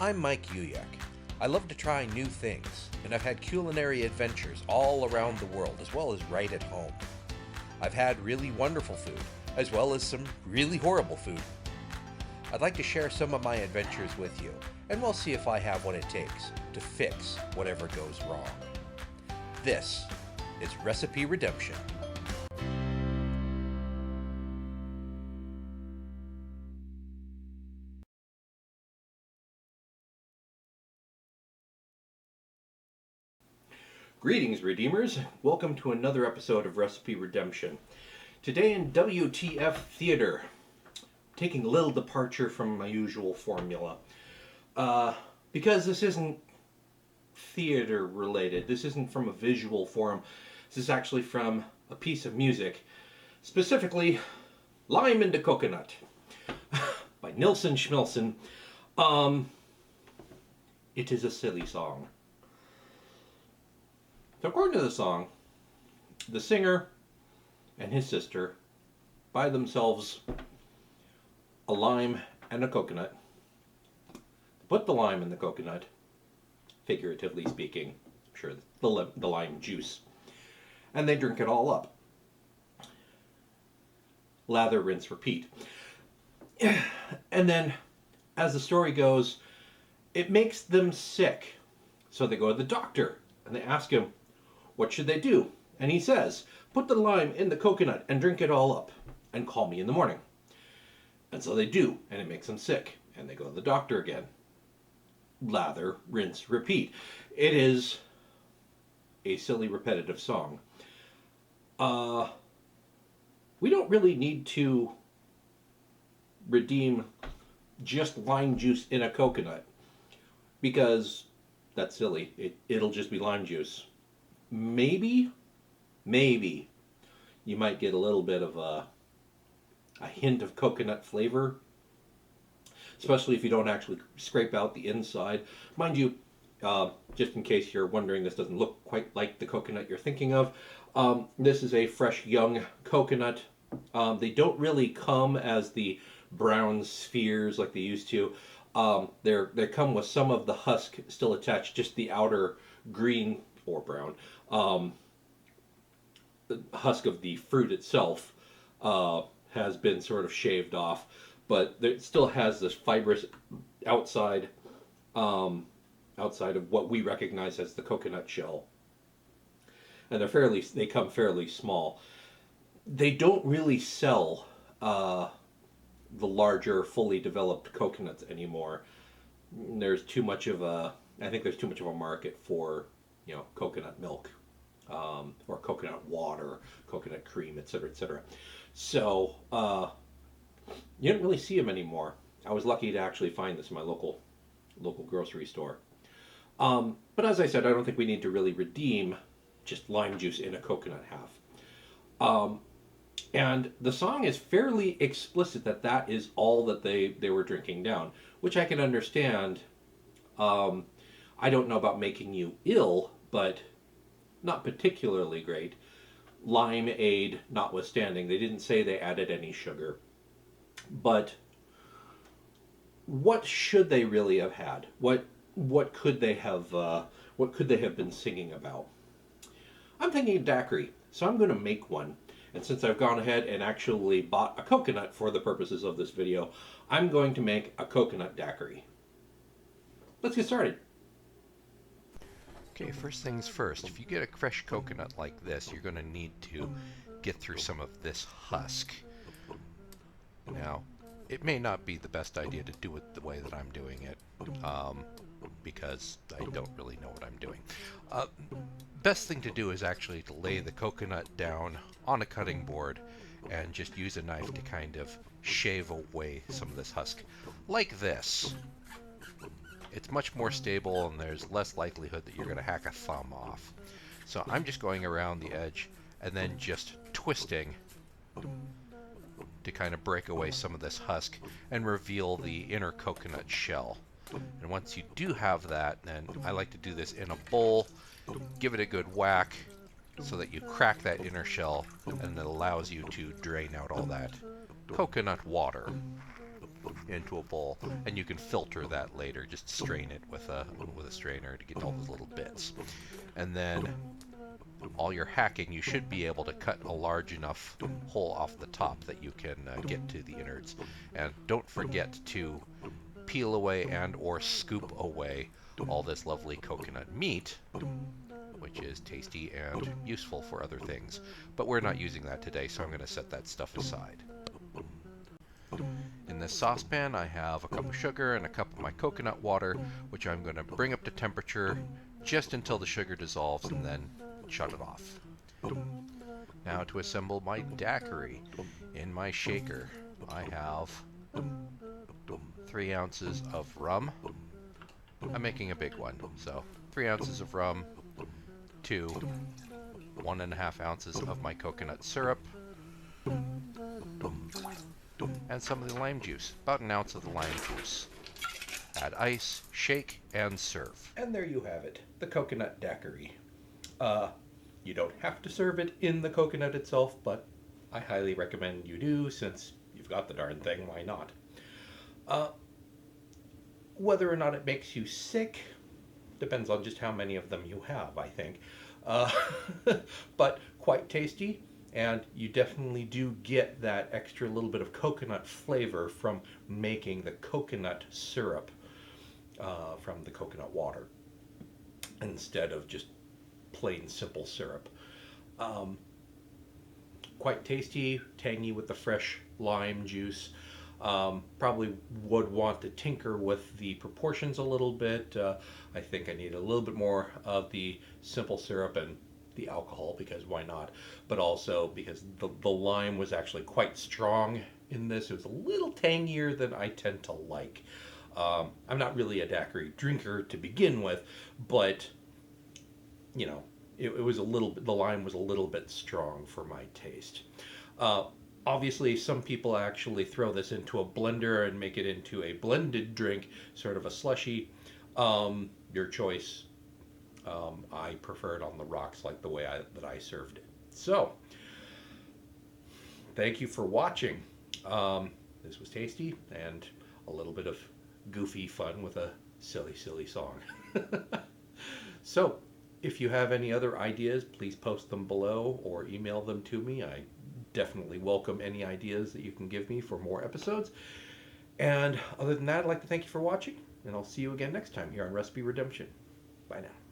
I'm Mike Uyak. I love to try new things, and I've had culinary adventures all around the world, as well as right at home. I've had really wonderful food, as well as some really horrible food. I'd like to share some of my adventures with you, and we'll see if I have what it takes to fix whatever goes wrong. This is Recipe Redemption. Greetings, Redeemers. Welcome to another episode of Recipe Redemption. Today in WTF Theater, taking a little departure from my usual formula. Because this isn't theater related, this isn't from a visual form, this is actually from a piece of music, specifically Lime into Coconut by Neilsson Schmilsson. It is a silly song. So according to the song, the singer and his sister buy themselves a lime and a coconut, put the lime in the coconut, figuratively speaking, I'm sure the lime juice, and they drink it all up. Lather, rinse, repeat. And then, as the story goes, it makes them sick. So they go to the doctor and they ask him, what should they do? And he says, put the lime in the coconut and drink it all up and call me in the morning. And so they do, and it makes them sick. And they go to the doctor again. Lather, rinse, repeat. It is a silly, repetitive song. We don't really need to redeem just lime juice in a coconut, because that's silly. It'll just be lime juice. Maybe you might get a little bit of a hint of coconut flavor, especially if you don't actually scrape out the inside. Mind you, just in case you're wondering, this doesn't look quite like the coconut you're thinking of. This is a fresh young coconut. They don't really come as the brown spheres like they used to. They come with some of the husk still attached, just the outer green or brown the husk of the fruit itself has been sort of shaved off, but it still has this fibrous outside outside of what we recognize as the coconut shell, and they come fairly small. They don't really sell the larger, fully developed coconuts anymore. There's too much of a market for, coconut milk, or coconut water, coconut cream, etc., etc. So you don't really see them anymore. I was lucky to actually find this in my local grocery store. But as I said, I don't think we need to really redeem just lime juice in a coconut half. And the song is fairly explicit that is all that they were drinking down, which I can understand. I don't know about making you ill, but not particularly great. Limeade notwithstanding, they didn't say they added any sugar. But what should they really have had? What could they have been singing about? I'm thinking of daiquiri, so I'm going to make one. And since I've gone ahead and actually bought a coconut for the purposes of this video, I'm going to make a coconut daiquiri. Let's get started. Okay, first things first, if you get a fresh coconut like this, you're going to need to get through some of this husk. Now, it may not be the best idea to do it the way that I'm doing it, because I don't really know what I'm doing. Best thing to do is actually to lay the coconut down on a cutting board and just use a knife to kind of shave away some of this husk, like this. It's much more stable and there's less likelihood that you're going to hack a thumb off. So I'm just going around the edge and then just twisting to kind of break away some of this husk and reveal the inner coconut shell. And once you do have that, then I like to do this in a bowl, give it a good whack so that you crack that inner shell, and it allows you to drain out all that coconut water. into a bowl, and you can filter that later. Just strain it with a strainer to get all those little bits. And then all your hacking, you should be able to cut a large enough hole off the top that you can get to the innards. And don't forget to peel away and or scoop away all this lovely coconut meat, which is tasty and useful for other things. But we're not using that today, so I'm going to set that stuff aside. In this saucepan, I have a cup of sugar and a cup of my coconut water, which I'm going to bring up to temperature just until the sugar dissolves and then shut it off. Now to assemble my daiquiri. In my shaker, I have 3 ounces of rum. I'm making a big one, so 3 ounces of rum, 1.5 ounces of my coconut syrup, and some of the lime juice, about an ounce of the lime juice. Add ice, shake, and serve. And there you have it, the coconut daiquiri. You don't have to serve it in the coconut itself, but I highly recommend you do, since you've got the darn thing, why not? Whether or not it makes you sick depends on just how many of them you have, I think. But quite tasty, and you definitely do get that extra little bit of coconut flavor from making the coconut syrup from the coconut water instead of just plain simple syrup. Quite tasty, tangy with the fresh lime juice. Probably would want to tinker with the proportions a little bit. I think I need a little bit more of the simple syrup and the alcohol, because why not? But also because the lime was actually quite strong in this. It was a little tangier than I tend to like. I'm not really a daiquiri drinker to begin with, but you know, it was a little bit, the lime was a little bit strong for my taste. Obviously, some people actually throw this into a blender and make it into a blended drink, sort of a slushy. Your choice. I prefer it on the rocks, like the way that I served it. So, thank you for watching. This was tasty and a little bit of goofy fun with a silly, silly song. So, if you have any other ideas, please post them below or email them to me. I definitely welcome any ideas that you can give me for more episodes. And other than that, I'd like to thank you for watching, and I'll see you again next time here on Recipe Redemption. Bye now.